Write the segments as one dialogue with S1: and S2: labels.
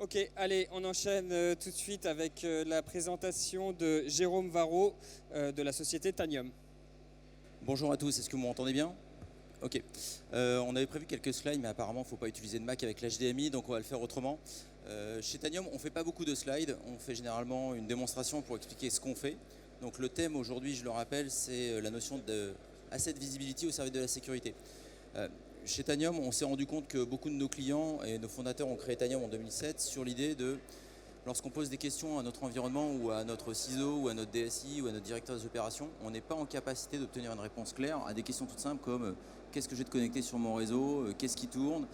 S1: Ok, allez, on enchaîne tout de suite avec la présentation de Jérôme Varro de la société Tanium.
S2: Bonjour à tous, est-ce que vous m'entendez bien? Ok. On avait prévu quelques slides, mais apparemment, il ne faut pas utiliser de Mac avec l'HDMI, donc on va le faire autrement. Chez Tanium, on ne fait pas beaucoup de slides. On fait généralement une démonstration pour expliquer ce qu'on fait. Donc le thème aujourd'hui, je le rappelle, c'est la notion d'asset visibility au service de la sécurité. Chez Tanium, on s'est rendu compte que beaucoup de nos clients et nos fondateurs ont créé Tanium en 2007 sur l'idée de, lorsqu'on pose des questions à notre environnement ou à notre CISO ou à notre DSI ou à notre directeur des opérations, on n'est pas en capacité d'obtenir une réponse claire à des questions toutes simples comme qu'est-ce que j'ai de connecté sur mon réseau, qu'est-ce qui tourne,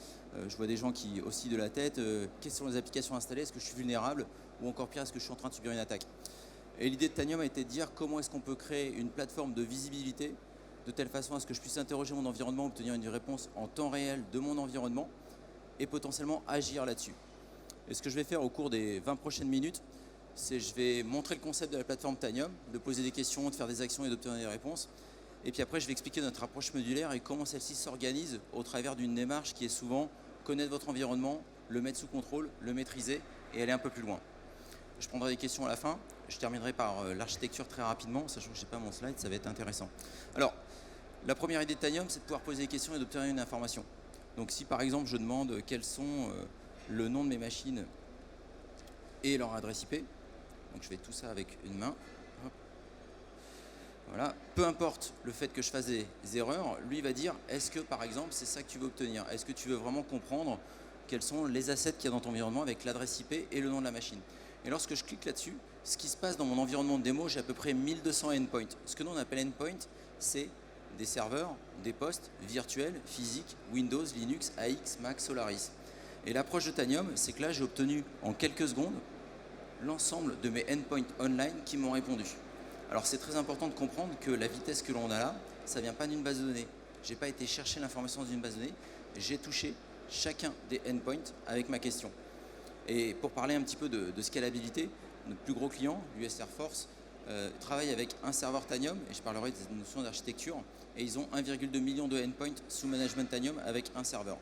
S2: je vois des gens qui oscillent de la tête, quelles sont les applications installées, est-ce que je suis vulnérable ou encore pire, est-ce que je suis en train de subir une attaque. Et l'idée de Tanium a été de dire comment est-ce qu'on peut créer une plateforme de visibilité de telle façon à ce que je puisse interroger mon environnement, obtenir une réponse en temps réel de mon environnement et potentiellement agir là-dessus. Et ce que je vais faire au cours des 20 prochaines minutes, c'est je vais montrer le concept de la plateforme Tanium, de poser des questions, de faire des actions et d'obtenir des réponses. Et puis après, je vais expliquer notre approche modulaire et comment celle-ci s'organise au travers d'une démarche qui est souvent connaître votre environnement, le mettre sous contrôle, le maîtriser et aller un peu plus loin. Je prendrai des questions à la fin. Je terminerai par l'architecture très rapidement, sachant que je n'ai pas mon slide, ça va être intéressant. Alors, la première idée de Tanium, c'est de pouvoir poser des questions et d'obtenir une information. Donc si par exemple je demande quels sont le nom de mes machines et leur adresse IP, donc je fais tout ça avec une main. Hop. Voilà. Peu importe le fait que je fasse des erreurs, lui va dire est-ce que par exemple c'est ça que tu veux obtenir? Est-ce que tu veux vraiment comprendre quels sont les assets qu'il y a dans ton environnement avec l'adresse IP et le nom de la machine? Et lorsque je clique là-dessus, ce qui se passe dans mon environnement de démo, j'ai à peu près 1200 endpoints. Ce que nous on appelle endpoint, c'est des serveurs, des postes virtuels, physiques, Windows, Linux, AX, Mac, Solaris. Et l'approche de Tanium, c'est que là, j'ai obtenu en quelques secondes l'ensemble de mes endpoints online qui m'ont répondu. Alors c'est très important de comprendre que la vitesse que l'on a là, ça ne vient pas d'une base de données. Je n'ai pas été chercher l'information dans une base de données, j'ai touché chacun des endpoints avec ma question. Et pour parler un petit peu de scalabilité, notre plus gros client, l'US Air Force, travaille avec un serveur Tanium, et je parlerai des notions d'architecture, et ils ont 1,2 million de endpoints sous management Tanium avec un serveur.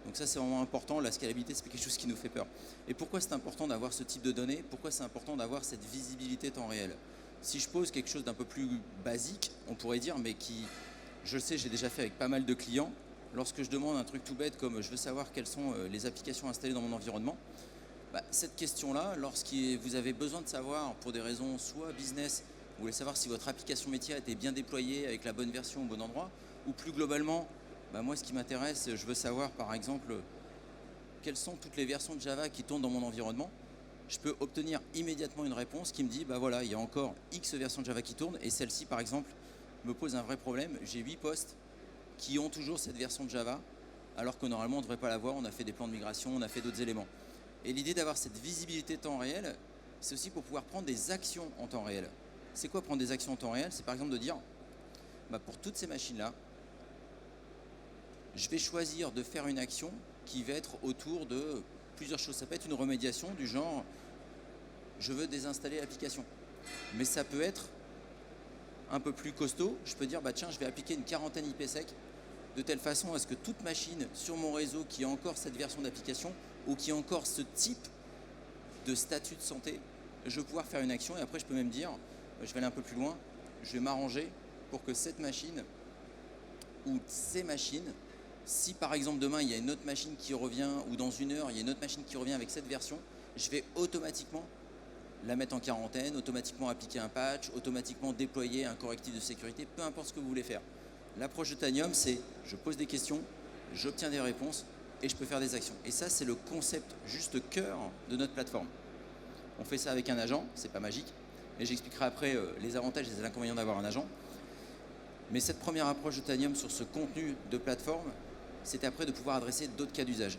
S2: Donc ça c'est vraiment important, la scalabilité c'est quelque chose qui nous fait peur. Et pourquoi c'est important d'avoir ce type de données? Pourquoi c'est important d'avoir cette visibilité temps réel? Si je pose quelque chose d'un peu plus basique, on pourrait dire, mais qui, je le sais, j'ai déjà fait avec pas mal de clients, lorsque je demande un truc tout bête comme je veux savoir quelles sont les applications installées dans mon environnement, cette question-là, lorsque vous avez besoin de savoir pour des raisons soit business, vous voulez savoir si votre application métier a été bien déployée avec la bonne version au bon endroit, ou plus globalement, moi ce qui m'intéresse, je veux savoir par exemple quelles sont toutes les versions de Java qui tournent dans mon environnement. Je peux obtenir immédiatement une réponse qui me dit voilà, il y a encore X versions de Java qui tournent et celle-ci par exemple me pose un vrai problème. J'ai 8 postes qui ont toujours cette version de Java alors que normalement on ne devrait pas l'avoir, on a fait des plans de migration, on a fait d'autres éléments. Et l'idée d'avoir cette visibilité temps réel, c'est aussi pour pouvoir prendre des actions en temps réel. C'est quoi prendre des actions en temps réel? C'est par exemple de dire, pour toutes ces machines-là, je vais choisir de faire une action qui va être autour de plusieurs choses. Ça peut être une remédiation du genre, je veux désinstaller l'application. Mais ça peut être un peu plus costaud. Je peux dire, tiens, je vais appliquer une quarantaine IPsec de telle façon à ce que toute machine sur mon réseau qui a encore cette version d'application ou qui a encore ce type de statut de santé, je vais pouvoir faire une action et après je peux même dire, je vais aller un peu plus loin, je vais m'arranger pour que cette machine ou ces machines, si par exemple demain il y a une autre machine qui revient ou dans une heure il y a une autre machine qui revient avec cette version, je vais automatiquement la mettre en quarantaine, automatiquement appliquer un patch, automatiquement déployer un correctif de sécurité, peu importe ce que vous voulez faire. L'approche de Tanium, c'est je pose des questions, j'obtiens des réponses et je peux faire des actions. Et ça, c'est le concept juste cœur de notre plateforme. On fait ça avec un agent, c'est pas magique, et j'expliquerai après les avantages et les inconvénients d'avoir un agent. Mais cette première approche de Tanium sur ce contenu de plateforme, c'était après de pouvoir adresser d'autres cas d'usage.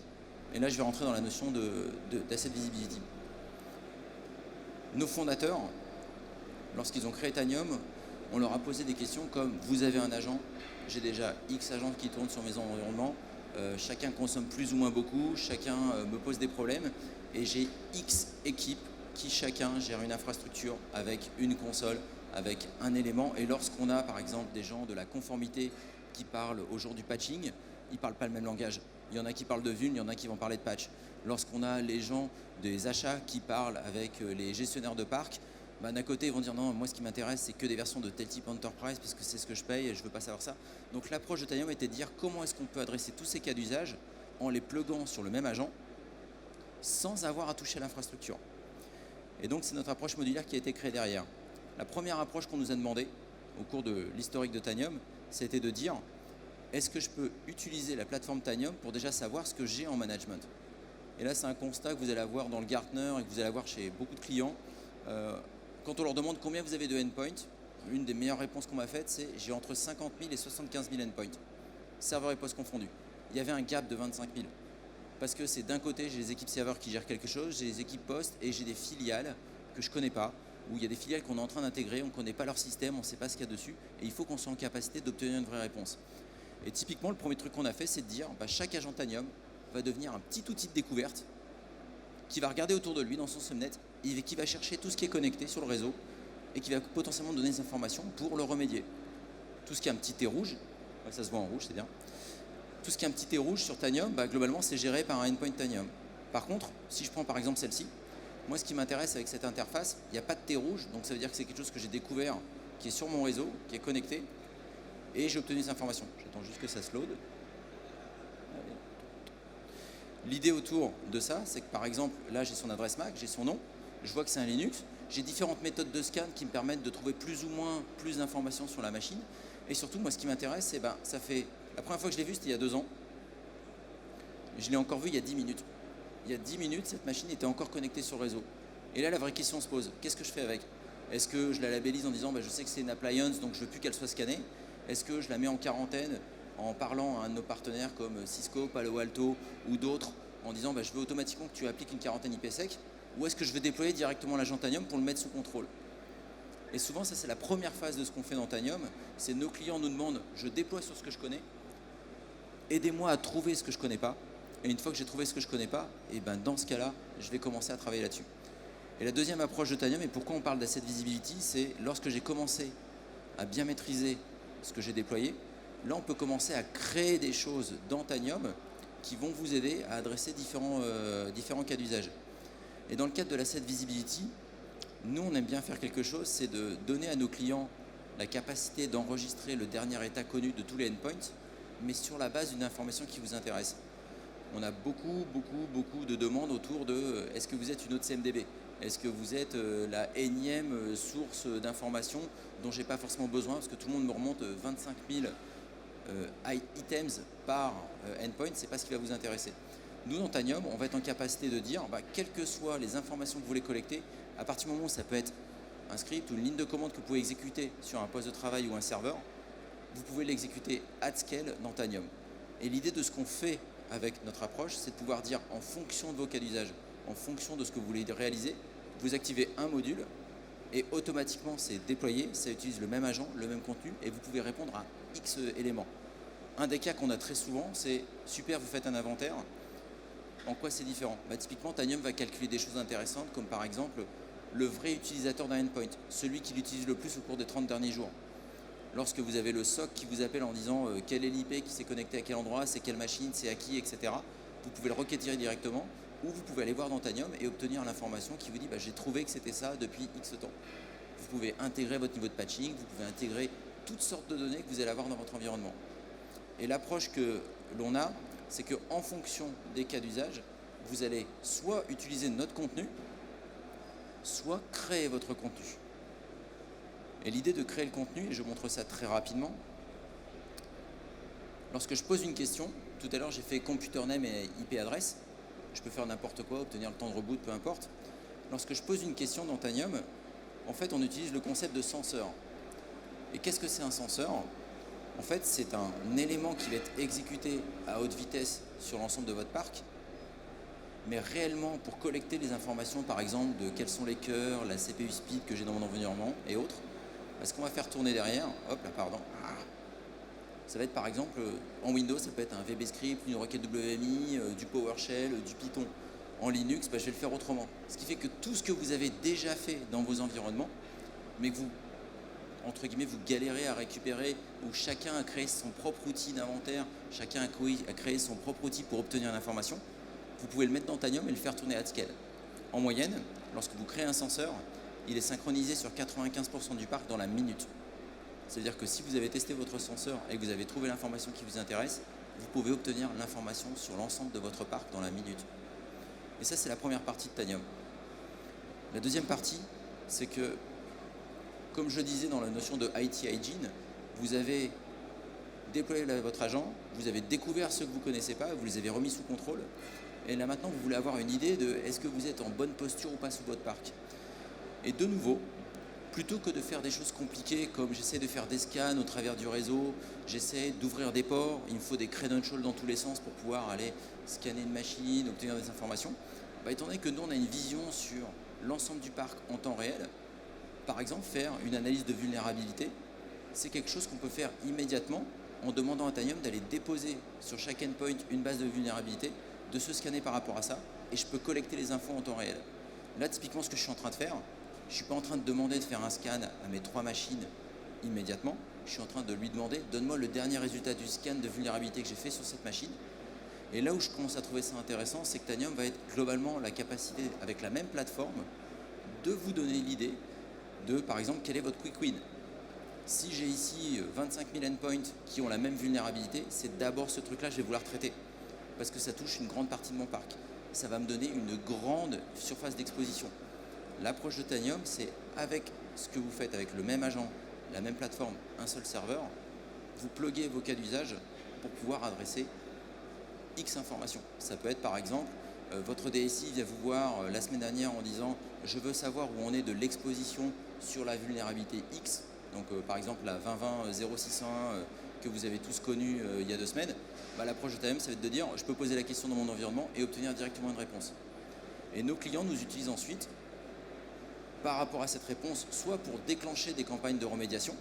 S2: Et là, je vais rentrer dans la notion d'asset visibility. Nos fondateurs, lorsqu'ils ont créé Tanium, on leur a posé des questions comme vous avez un agent, j'ai déjà X agents qui tournent sur mes environnements, chacun consomme plus ou moins beaucoup, chacun me pose des problèmes et j'ai X équipes qui chacun gère une infrastructure avec une console, avec un élément. Et lorsqu'on a par exemple des gens de la conformité qui parlent au jour du patching, ils ne parlent pas le même langage. Il y en a qui parlent de vuln, il y en a qui vont parler de patch. Lorsqu'on a les gens des achats qui parlent avec les gestionnaires de parc, d'un côté, ils vont dire non, moi ce qui m'intéresse, c'est que des versions de tel type Enterprise parce que c'est ce que je paye et je ne veux pas savoir ça. Donc l'approche de Tanium était de dire comment est-ce qu'on peut adresser tous ces cas d'usage en les pluguant sur le même agent sans avoir à toucher à l'infrastructure. Et donc c'est notre approche modulaire qui a été créée derrière. La première approche qu'on nous a demandé au cours de l'historique de Tanium, c'était de dire est-ce que je peux utiliser la plateforme Tanium pour déjà savoir ce que j'ai en management. Et là c'est un constat que vous allez avoir dans le Gartner et que vous allez avoir chez beaucoup de clients. Quand on leur demande combien vous avez de endpoints, une des meilleures réponses qu'on m'a faites, c'est j'ai entre 50 000 et 75 000 endpoints, serveurs et postes confondus. Il y avait un gap de 25 000. Parce que c'est d'un côté, j'ai les équipes serveurs qui gèrent quelque chose, j'ai les équipes postes et j'ai des filiales que je ne connais pas, où il y a des filiales qu'on est en train d'intégrer, on ne connaît pas leur système, on ne sait pas ce qu'il y a dessus, et il faut qu'on soit en capacité d'obtenir une vraie réponse. Et typiquement, le premier truc qu'on a fait, c'est de dire chaque agent Tanium va devenir un petit outil de découverte qui va regarder autour de lui dans son subnet et qui va chercher tout ce qui est connecté sur le réseau et qui va potentiellement donner des informations pour le remédier. Tout ce qui est un petit T rouge, ça se voit en rouge, c'est bien. Tout ce qui est un petit T rouge sur Tanium, globalement, c'est géré par un endpoint Tanium. Par contre, si je prends par exemple celle-ci, moi ce qui m'intéresse avec cette interface, il n'y a pas de T rouge, donc ça veut dire que c'est quelque chose que j'ai découvert, qui est sur mon réseau, qui est connecté, et j'ai obtenu des informations. J'attends juste que ça se load. L'idée autour de ça, c'est que par exemple, là j'ai son adresse MAC, j'ai son nom, je vois que c'est un Linux, j'ai différentes méthodes de scan qui me permettent de trouver plus ou moins plus d'informations sur la machine. Et surtout, moi ce qui m'intéresse, c'est ça fait... La première fois que je l'ai vu, c'était il y a 2 ans. Je l'ai encore vu il y a 10 minutes. Il y a 10 minutes, cette machine était encore connectée sur le réseau. Et là, la vraie question se pose, qu'est-ce que je fais avec? Est-ce que je la labellise en disant, je sais que c'est une appliance, donc je ne veux plus qu'elle soit scannée? Est-ce que je la mets en quarantaine en parlant à un de nos partenaires comme Cisco, Palo Alto ou d'autres, en disant je veux automatiquement que tu appliques une quarantaine IPsec, ou est-ce que je veux déployer directement l'agent Tanium pour le mettre sous contrôle? Et souvent, ça c'est la première phase de ce qu'on fait dans Tanium, c'est nos clients nous demandent, je déploie sur ce que je connais, aidez-moi à trouver ce que je ne connais pas, et une fois que j'ai trouvé ce que je ne connais pas, et dans ce cas-là, je vais commencer à travailler là-dessus. Et la deuxième approche de Tanium, et pourquoi on parle d'asset visibility, c'est lorsque j'ai commencé à bien maîtriser ce que j'ai déployé, là on peut commencer à créer des choses dans Tanium qui vont vous aider à adresser différents cas d'usage. Et dans le cadre de l'asset visibility, nous on aime bien faire quelque chose, c'est de donner à nos clients la capacité d'enregistrer le dernier état connu de tous les endpoints, mais sur la base d'une information qui vous intéresse. On a beaucoup de demandes autour de est-ce que vous êtes une autre CMDB? Est-ce que vous êtes la énième source d'informations dont je n'ai pas forcément besoin parce que tout le monde me remonte 25 000 items par endpoint, c'est pas ce qui va vous intéresser. Nous, dans Tanium, on va être en capacité de dire, quelles que soient les informations que vous voulez collecter, à partir du moment où ça peut être un script ou une ligne de commande que vous pouvez exécuter sur un poste de travail ou un serveur, vous pouvez l'exécuter at scale dans Tanium. Et l'idée de ce qu'on fait avec notre approche, c'est de pouvoir dire, en fonction de vos cas d'usage, en fonction de ce que vous voulez réaliser, vous activez un module et automatiquement c'est déployé, ça utilise le même agent, le même contenu et vous pouvez répondre à X éléments. Un des cas qu'on a très souvent, c'est super, vous faites un inventaire, en quoi c'est différent? Typiquement, Tanium va calculer des choses intéressantes comme par exemple le vrai utilisateur d'un endpoint, celui qui l'utilise le plus au cours des 30 derniers jours. Lorsque vous avez le SOC qui vous appelle en disant quel est l'IP qui s'est connecté à quel endroit, c'est quelle machine, c'est à qui, etc. Vous pouvez le requêter directement ou vous pouvez aller voir dans Tanium et obtenir l'information qui vous dit j'ai trouvé que c'était ça depuis X temps. Vous pouvez intégrer votre niveau de patching, vous pouvez intégrer toutes sortes de données que vous allez avoir dans votre environnement. Et l'approche que l'on a, c'est qu'en fonction des cas d'usage, vous allez soit utiliser notre contenu, soit créer votre contenu. Et l'idée de créer le contenu, et je montre ça très rapidement, lorsque je pose une question, tout à l'heure j'ai fait computer name et IP adresse, je peux faire n'importe quoi, obtenir le temps de reboot, peu importe. Lorsque je pose une question dans Tanium, en fait on utilise le concept de senseur. Et qu'est-ce que c'est un senseur? En fait c'est un élément qui va être exécuté à haute vitesse sur l'ensemble de votre parc, mais réellement pour collecter les informations par exemple de quels sont les cœurs, la CPU speed que j'ai dans mon environnement et autres, ce qu'on va faire tourner derrière, ça va être par exemple, en Windows, ça peut être un VB script, une requête WMI, du PowerShell, du Python. En Linux, je vais le faire autrement. Ce qui fait que tout ce que vous avez déjà fait dans vos environnements, mais que vous, entre guillemets, vous galérez à récupérer, où chacun a créé son propre outil d'inventaire, chacun a créé son propre outil pour obtenir l'information, vous pouvez le mettre dans Tanium et le faire tourner à scale. En moyenne, lorsque vous créez un senseur, il est synchronisé sur 95% du parc dans la minute. C'est-à-dire que si vous avez testé votre senseur et que vous avez trouvé l'information qui vous intéresse, vous pouvez obtenir l'information sur l'ensemble de votre parc dans la minute. Et ça, c'est la première partie de Tanium. La deuxième partie, c'est que, comme je disais dans la notion de IT Hygiene, vous avez déployé votre agent, vous avez découvert ceux que vous ne connaissez pas, vous les avez remis sous contrôle. Et là maintenant, vous voulez avoir une idée de est-ce que vous êtes en bonne posture ou pas sous votre parc. Et de nouveau, plutôt que de faire des choses compliquées comme j'essaie de faire des scans au travers du réseau, j'essaie d'ouvrir des ports, il me faut des credentials dans tous les sens pour pouvoir aller scanner une machine, obtenir des informations, étant donné que nous on a une vision sur l'ensemble du parc en temps réel, par exemple faire une analyse de vulnérabilité, c'est quelque chose qu'on peut faire immédiatement en demandant à Tanium d'aller déposer sur chaque endpoint une base de vulnérabilité, de se scanner par rapport à ça, et je peux collecter les infos en temps réel. Là, typiquement, ce que je suis en train de faire, je ne suis pas en train de demander de faire un scan à mes 3 machines immédiatement, je suis en train de lui demander, donne-moi le dernier résultat du scan de vulnérabilité que j'ai fait sur cette machine. Et là où je commence à trouver ça intéressant, c'est que Tanium va être globalement la capacité, avec la même plateforme, de vous donner l'idée de, par exemple, quel est votre quick win. Si j'ai ici 25 000 endpoints qui ont la même vulnérabilité, c'est d'abord ce truc-là que je vais vouloir traiter, parce que ça touche une grande partie de mon parc. Ça va me donner une grande surface d'exposition. L'approche de Tanium, c'est avec ce que vous faites avec le même agent, la même plateforme, un seul serveur, vous pluguez vos cas d'usage pour pouvoir adresser X informations. Ça peut être par exemple, votre DSI vient vous voir la semaine dernière en disant « Je veux savoir où on est de l'exposition sur la vulnérabilité X ». Donc par exemple la 2020-0601 que vous avez tous connue il y a 2 semaines. L'approche de Tanium, ça va être de dire « Je peux poser la question dans mon environnement et obtenir directement une réponse ». Et nos clients nous utilisent ensuite par rapport à cette réponse, soit pour déclencher des campagnes de remédiation,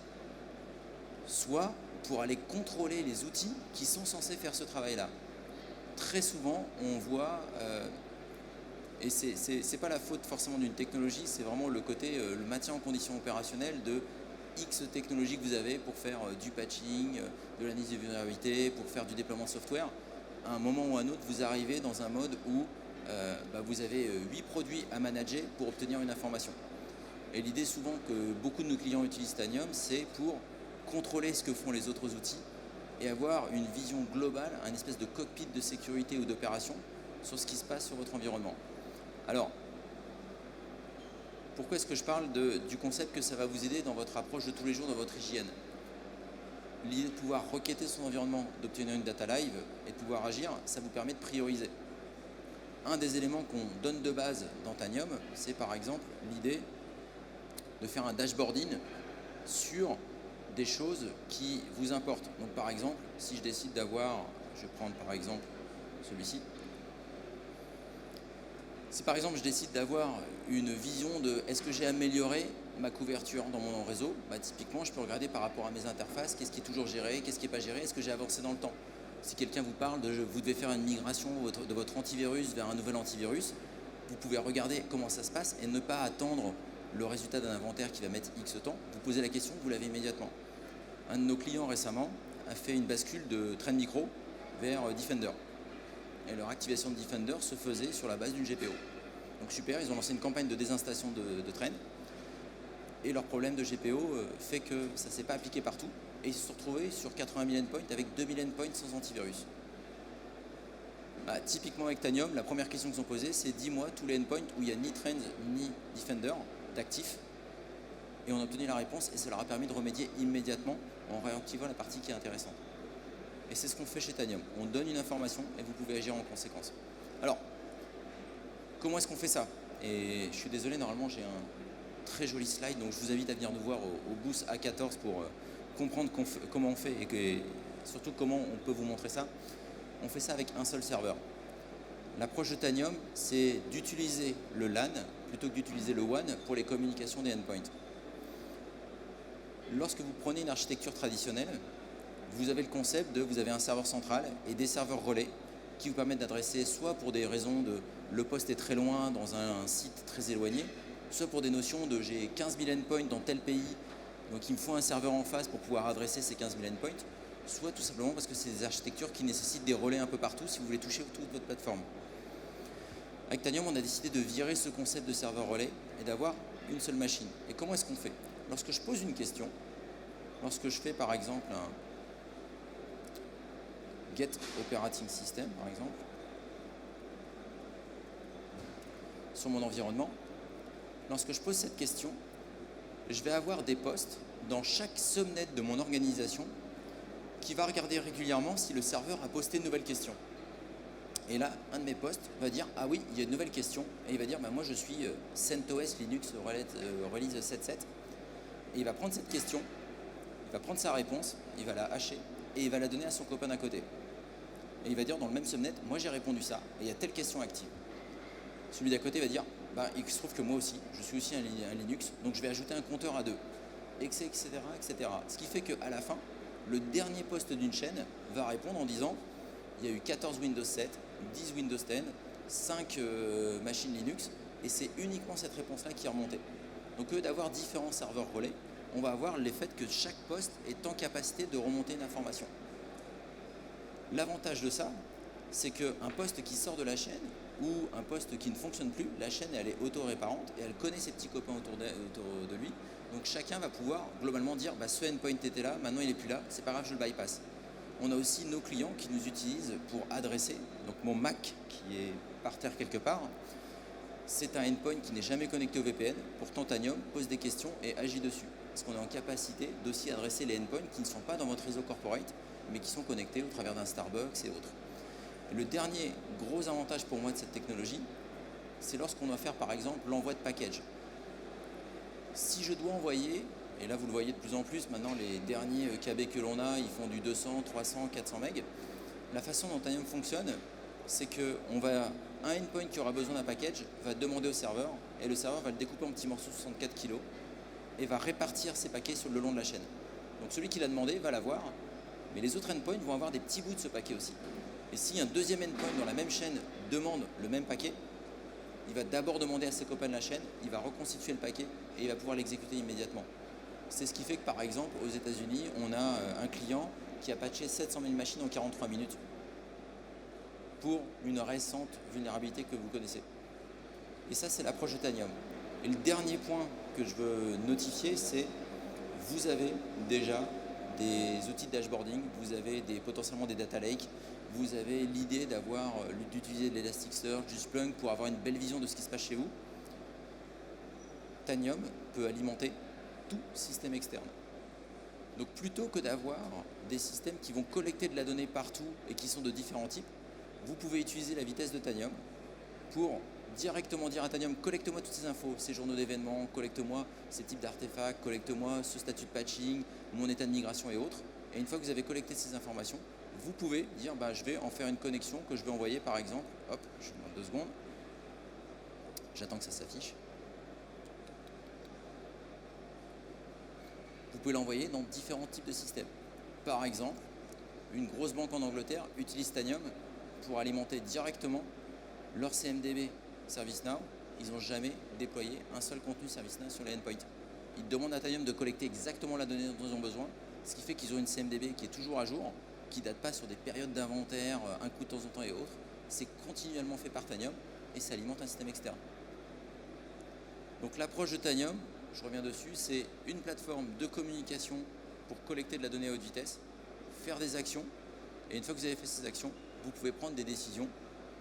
S2: soit pour aller contrôler les outils qui sont censés faire ce travail-là. Très souvent, on voit, et c'est pas la faute forcément d'une technologie, c'est vraiment le côté, le maintien en condition opérationnelle de X technologies que vous avez pour faire du patching, de l'analyse de vulnérabilité, pour faire du déploiement de software. À un moment ou à un autre, vous arrivez dans un mode où vous avez 8 produits à manager pour obtenir une information. Et l'idée souvent que beaucoup de nos clients utilisent Tanium, c'est pour contrôler ce que font les autres outils et avoir une vision globale, un espèce de cockpit de sécurité ou d'opération sur ce qui se passe sur votre environnement. Alors, pourquoi est-ce que je parle du concept que ça va vous aider dans votre approche de tous les jours, dans votre hygiène? L'idée de pouvoir requêter son environnement, d'obtenir une data live et de pouvoir agir, ça vous permet de prioriser. Un des éléments qu'on donne de base dans Tanium, c'est par exemple l'idée de faire un dashboarding sur des choses qui vous importent. Donc par exemple, si je décide d'avoir, je vais prendre par exemple celui-ci, si par exemple je décide d'avoir une vision de est-ce que j'ai amélioré ma couverture dans mon réseau, typiquement je peux regarder par rapport à mes interfaces, qu'est-ce qui est toujours géré, qu'est-ce qui n'est pas géré, est-ce que j'ai avancé dans le temps. Si quelqu'un vous parle de vous devez faire une migration de votre antivirus vers un nouvel antivirus, vous pouvez regarder comment ça se passe et ne pas attendre le résultat d'un inventaire qui va mettre X temps. Vous posez la question, vous l'avez immédiatement. Un de nos clients récemment a fait une bascule de Trend Micro vers Defender. Et leur activation de Defender se faisait sur la base d'une GPO. Donc super, ils ont lancé une campagne de désinstallation de Trend. Et leur problème de GPO fait que ça ne s'est pas appliqué partout. Et ils se sont retrouvés sur 80 000 endpoints avec 2000 endpoints sans antivirus. Typiquement avec Tanium, la première question qu'ils ont posée, c'est dis-moi tous les endpoints où il n'y a ni Trend ni Defender d'actifs. Et on a obtenu la réponse et ça leur a permis de remédier immédiatement en réactivant la partie qui est intéressante. Et c'est ce qu'on fait chez Tanium. On donne une information et vous pouvez agir en conséquence. Alors, comment est-ce qu'on fait ça? Et je suis désolé, normalement j'ai un très joli slide, donc je vous invite à venir nous voir au booth A14 pour comprendre comment on fait et surtout comment on peut vous montrer ça. On fait ça avec un seul serveur. L'approche de Tanium, c'est d'utiliser le LAN plutôt que d'utiliser le WAN pour les communications des endpoints. Lorsque vous prenez une architecture traditionnelle, vous avez le concept de vous avez un serveur central et des serveurs relais qui vous permettent d'adresser soit pour des raisons de le poste est très loin dans un site très éloigné, soit pour des notions de j'ai 15 000 endpoints dans tel pays, donc il me faut un serveur en face pour pouvoir adresser ces 15 000 endpoints, soit tout simplement parce que c'est des architectures qui nécessitent des relais un peu partout si vous voulez toucher toute votre plateforme. Avec Tanium, on a décidé de virer ce concept de serveur relais et d'avoir une seule machine. Et comment est-ce qu'on fait? Lorsque je pose une question, lorsque je fais par exemple un get operating system, par exemple, sur mon environnement, lorsque je pose cette question, je vais avoir des postes dans chaque subnet de mon organisation qui va regarder régulièrement si le serveur a posté une nouvelle question. Et là, un de mes postes va dire « Ah oui, il y a une nouvelle question ». Et il va dire bah, « Moi, je suis CentOS Linux Release 7.7 ». Et il va prendre cette question, il va prendre sa réponse, il va la hacher et il va la donner à son copain d'à côté. Et il va dire dans le même subnet « Moi, j'ai répondu ça et il y a telle question active ». Celui d'à côté va dire bah, « Il se trouve que moi aussi, je suis aussi un Linux, donc je vais ajouter un compteur à 2 ». Etc., etc. Ce qui fait qu'à la fin, le dernier poste d'une chaîne va répondre en disant il y a eu 14 Windows 7, 10 Windows 10, 5 machines Linux, et c'est uniquement cette réponse-là qui est remontée. Donc au lieu d'avoir différents serveurs relais, on va avoir le fait que chaque poste est en capacité de remonter une information. L'avantage de ça, c'est qu'un poste qui sort de la chaîne ou un poste qui ne fonctionne plus, la chaîne elle est auto-réparante et elle connaît ses petits copains autour de lui. Donc chacun va pouvoir globalement dire bah, ce endpoint était là, maintenant il n'est plus là, c'est pas grave, je le bypass. On a aussi nos clients qui nous utilisent pour adresser. Donc mon Mac qui est par terre quelque part, c'est un endpoint qui n'est jamais connecté au VPN. Pourtant Tanium pose des questions et agit dessus. Parce qu'on est en capacité d'aussi adresser les endpoints qui ne sont pas dans votre réseau corporate, mais qui sont connectés au travers d'un Starbucks et autres. Et le dernier gros avantage pour moi de cette technologie, c'est lorsqu'on doit faire par exemple l'envoi de package. Si je dois envoyer, et là vous le voyez de plus en plus, maintenant les derniers KB que l'on a, ils font du 200, 300, 400 MB. La façon dont Tanium fonctionne, c'est un endpoint qui aura besoin d'un package va demander au serveur, et le serveur va le découper en petits morceaux de 64 kg, et va répartir ses paquets sur le long de la chaîne. Donc celui qui l'a demandé va l'avoir, mais les autres endpoints vont avoir des petits bouts de ce paquet aussi. Et si un deuxième endpoint dans la même chaîne demande le même paquet, il va d'abord demander à ses copains de la chaîne, il va reconstituer le paquet et il va pouvoir l'exécuter immédiatement. C'est ce qui fait que par exemple aux États-Unis, on a un client qui a patché 700 000 machines en 43 minutes pour une récente vulnérabilité que vous connaissez. Et ça, c'est l'approche de Tanium. Et le dernier point que je veux notifier, c'est vous avez déjà des outils de dashboarding, vous avez potentiellement des data lakes, vous avez l'idée d'utiliser de l'Elasticsearch, du Splunk pour avoir une belle vision de ce qui se passe chez vous. Tanium peut alimenter tout système externe. Donc plutôt que d'avoir des systèmes qui vont collecter de la donnée partout et qui sont de différents types, vous pouvez utiliser la vitesse de Tanium pour directement dire à Tanium collecte-moi toutes ces infos, ces journaux d'événements, collecte-moi ces types d'artefacts, collecte-moi ce statut de patching, mon état de migration et autres. Et une fois que vous avez collecté ces informations, vous pouvez dire bah, je vais en faire une connexion que je vais envoyer par exemple, hop, je vous demande 2 secondes, j'attends que ça s'affiche. Vous pouvez l'envoyer dans différents types de systèmes. Par exemple, une grosse banque en Angleterre utilise Tanium pour alimenter directement leur CMDB ServiceNow. Ils n'ont jamais déployé un seul contenu ServiceNow sur les endpoints. Ils demandent à Tanium de collecter exactement la donnée dont ils ont besoin, ce qui fait qu'ils ont une CMDB qui est toujours à jour, qui ne date pas sur des périodes d'inventaire, un coup de temps en temps et autres. C'est continuellement fait par Tanium et ça alimente un système externe. Donc l'approche de Tanium, je reviens dessus, c'est une plateforme de communication pour collecter de la donnée à haute vitesse, faire des actions, et une fois que vous avez fait ces actions, vous pouvez prendre des décisions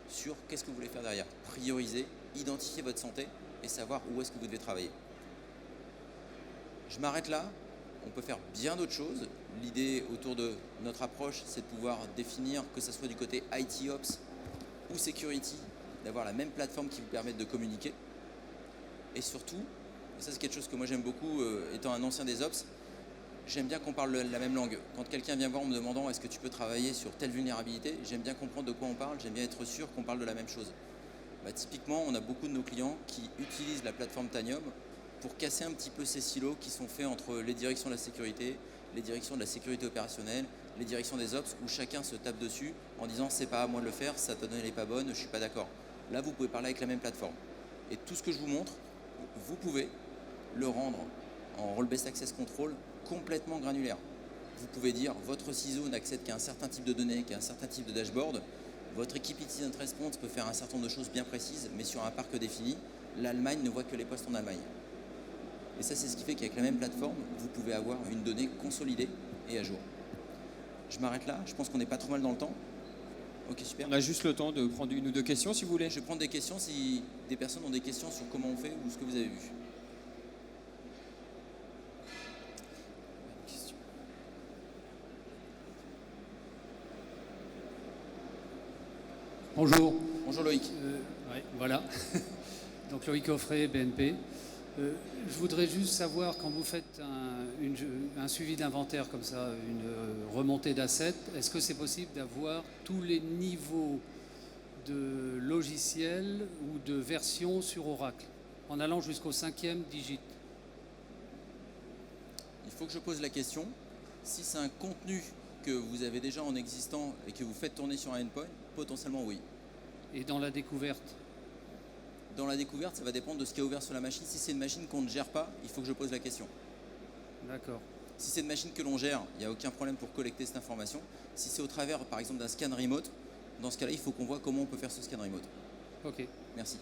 S2: sur qu'est-ce que vous voulez faire derrière. Prioriser, identifier votre santé et savoir où est-ce que vous devez travailler. Je m'arrête là. On peut faire bien d'autres choses. L'idée autour de notre approche, c'est de pouvoir définir, que ce soit du côté IT Ops ou Security, d'avoir la même plateforme qui vous permette de communiquer. Et surtout, et ça c'est quelque chose que moi j'aime beaucoup, étant un ancien des Ops, j'aime bien qu'on parle la même langue. Quand quelqu'un vient voir en me demandant est-ce que tu peux travailler sur telle vulnérabilité, j'aime bien comprendre de quoi on parle, j'aime bien être sûr qu'on parle de la même chose. Bah, typiquement, on a beaucoup de nos clients qui utilisent la plateforme Tanium pour casser un petit peu ces silos qui sont faits entre les directions de la sécurité, les directions de la sécurité opérationnelle, les directions des Ops, où chacun se tape dessus en disant c'est pas à moi de le faire, sa donnée n'est pas bonne, je suis pas d'accord. Là, vous pouvez parler avec la même plateforme. Et tout ce que je vous montre, vous pouvez le rendre en role-based access control complètement granulaire. Vous pouvez dire votre CISO n'accède qu'à un certain type de données, qu'à un certain type de dashboard. Votre équipe Incident Response peut faire un certain nombre de choses bien précises, mais sur un parc défini, l'Allemagne ne voit que les postes en Allemagne. Et ça, c'est ce qui fait qu'avec la même plateforme, vous pouvez avoir une donnée consolidée et à jour. Je m'arrête là, je pense qu'on n'est pas trop mal dans le temps. Ok, super.
S1: On a juste le temps de prendre une ou deux questions si vous voulez.
S2: Je vais prendre des questions si des personnes ont des questions sur comment on fait ou ce que vous avez vu.
S3: Bonjour.
S2: Bonjour Loïc.
S3: Ouais, voilà. Donc Loïc Offray, BNP. Je voudrais juste savoir, quand vous faites un suivi d'inventaire comme ça, une remontée d'assets, est-ce que c'est possible d'avoir tous les niveaux de logiciels ou de versions sur Oracle, en allant jusqu'au 5e digit?
S2: Il faut que je pose la question. Si c'est un contenu que vous avez déjà en existant et que vous faites tourner sur un endpoint, potentiellement oui.
S3: Et dans la découverte?
S2: Dans la découverte, ça va dépendre de ce qui est ouvert sur la machine. Si c'est une machine qu'on ne gère pas, il faut que je pose la question.
S3: D'accord.
S2: Si c'est une machine que l'on gère, il n'y a aucun problème pour collecter cette information. Si c'est au travers, par exemple, d'un scan remote, dans ce cas-là, il faut qu'on voit comment on peut faire ce scan remote.
S3: Ok.
S2: Merci.